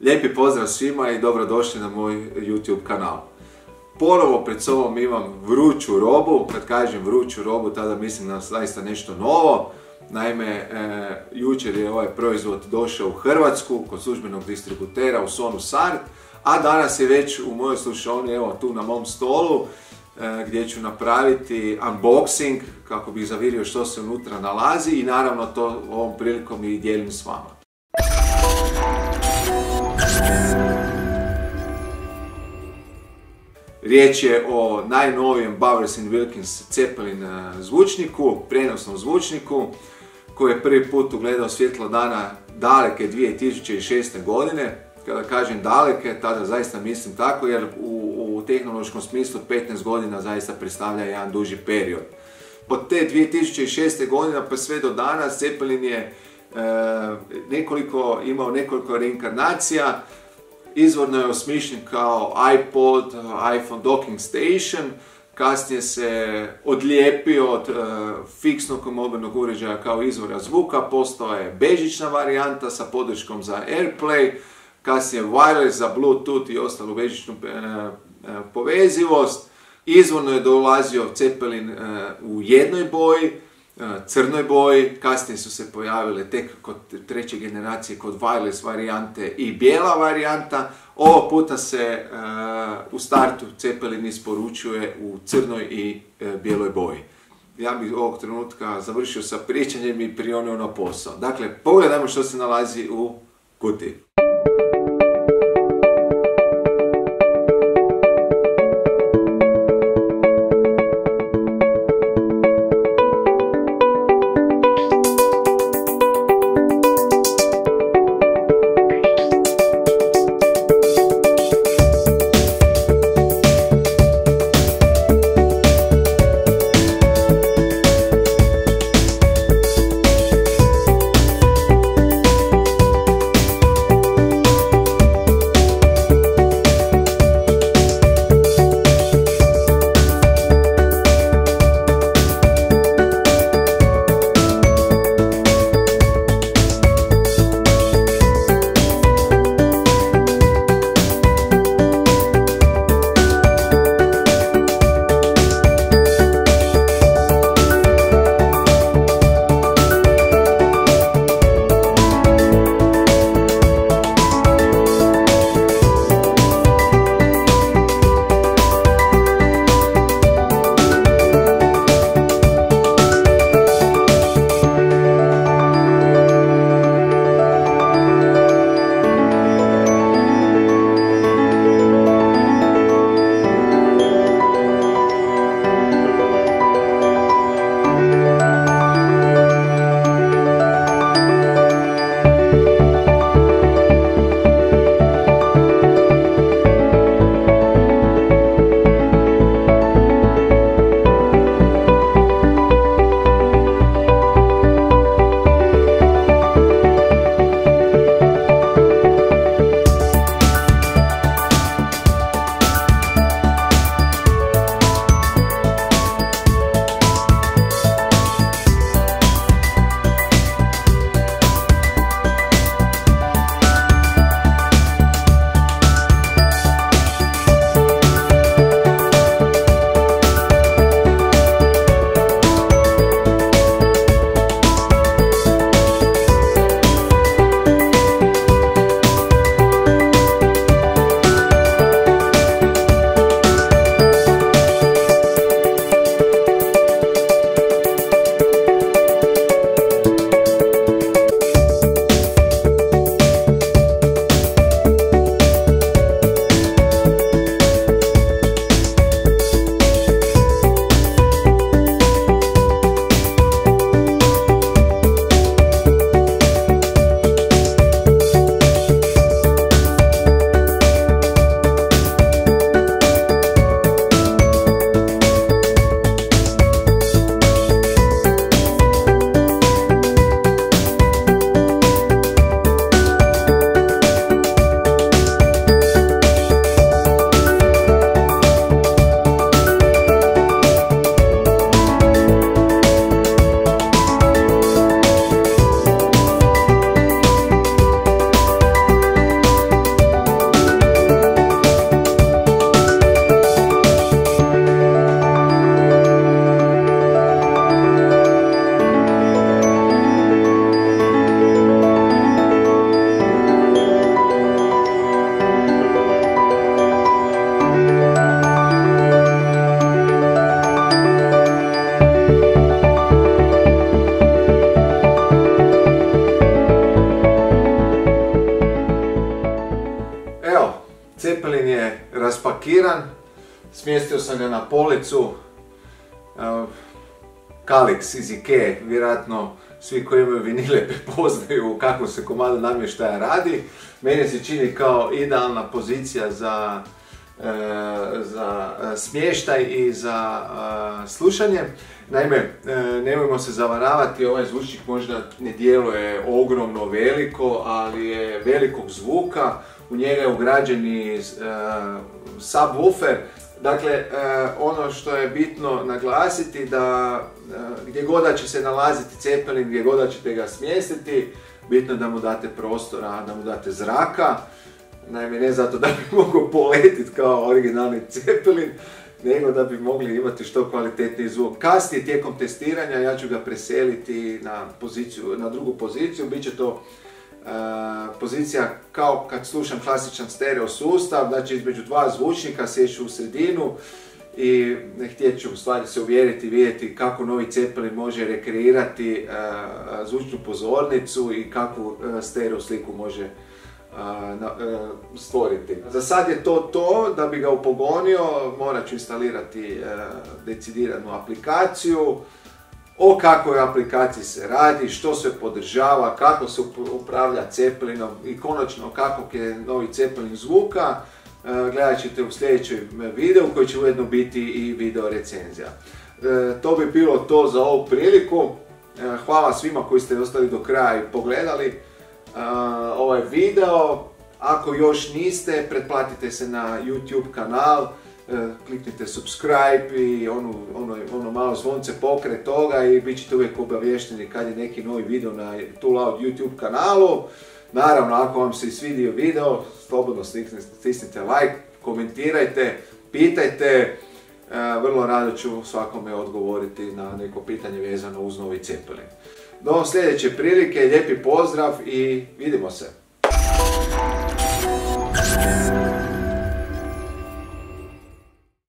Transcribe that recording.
Lijepi pozdrav svima i dobrodošli na moj YouTube kanal. Ponovo pred sobom imam vruću robu. Kad kažem vruću robu, tada mislim na zaista nešto novo. Naime, jučer je ovaj proizvod došao u Hrvatsku kod službenog distributera u Sonu Sart, a danas je već u mojoj slušaoni, evo tu na mom stolu, gdje ću napraviti unboxing kako bih zavirio što se unutra nalazi i naravno to ovom prilikom i dijelim s vama. Riječ je o najnovijem Bowers & Wilkins Zeppelin zvučniku, prijenosnom zvučniku, koji je prvi put ugledao svjetlo dana daleke 2006. godine. Kada kažem daleke, tada zaista mislim tako, jer u tehnološkom smislu 15 godina zaista predstavlja jedan duži period. Od te 2006. godine pa sve do danas Zeppelin je imao nekoliko reinkarnacija. Izvorno je osmišljen kao iPod, iPhone docking station, kasnije se odlijepio od fiksnog mobilnog uređaja kao izvora zvuka, postao je bežična varijanta sa podrškom za AirPlay, kasnije wireless za Bluetooth i ostalu bežičnu povezivost. Izvorno je dolazio Zeppelin u jednoj boji, crnoj boji, kasnije su se pojavile tek kod treće generacije kod wireless varijante i bijela varijanta. Ovog puta se u startu Zeppelin isporučuje u crnoj i bijeloj boji. Ja bih ovog trenutka završio sa pričanjem i prionuo na posao. Dakle, pogledajmo što se nalazi u kutiji. Zeppelin je raspakiran, smjestio sam ga na policu. Kalix iz Ikee, vjerojatno svi koji imaju vinile prepoznaju u kakvom se komadu namještaja radi. Meni se čini kao idealna pozicija za smještaj i za slušanje. Naime, nemojmo se zavaravati, ovaj zvučnik možda ne djeluje ogromno veliko, ali je velikog zvuka. U njega je ugrađeni subwoofer. Dakle, ono što je bitno naglasiti da gdje god da će se nalaziti Zeppelin, gdje god da ćete ga smjestiti, bitno je da mu date prostora, da mu date zraka. Naime, ne zato da bi mogao poletiti kao originalni Zeppelin, nego da bi mogli imati što kvalitetniji zvuk. Kasnije, tijekom testiranja, ja ću ga preseliti na drugu poziciju. Biće to pozicija kao kad slušam klasičan stereo sustav, znači između dva zvučnika sjeću u sredinu i htjet ću u stvari se uvjeriti, vidjeti kako novi Zeppelin može rekreirati zvučnu pozornicu i kakvu stereo sliku može stvoriti. Za sad je to, da bi ga upogonio morat ću instalirati decidiranu aplikaciju. O kakvoj aplikaciji se radi, što se podržava, kako se upravlja Zeppelinom i konačno kakvog je novi Zeppelin zvuka, gledat ćete u sljedećem videu koji će ujedno biti i video recenzija. To bi bilo to za ovu priliku. Hvala svima koji ste ostali do kraja i pogledali ovaj video. Ako još niste, pretplatite se na YouTube kanal. Kliknite subscribe i ono malo zvonce pokraj toga i bit ćete uvijek obavješteni kad je neki novi video na Too Loud YouTube kanalu. Naravno, ako vam se svidio video, slobodno stisnite like, komentirajte, pitajte. Vrlo rado ću svakome odgovoriti na neko pitanje vezano uz novi Zeppelin. Do sljedeće prilike, lijepi pozdrav i vidimo se!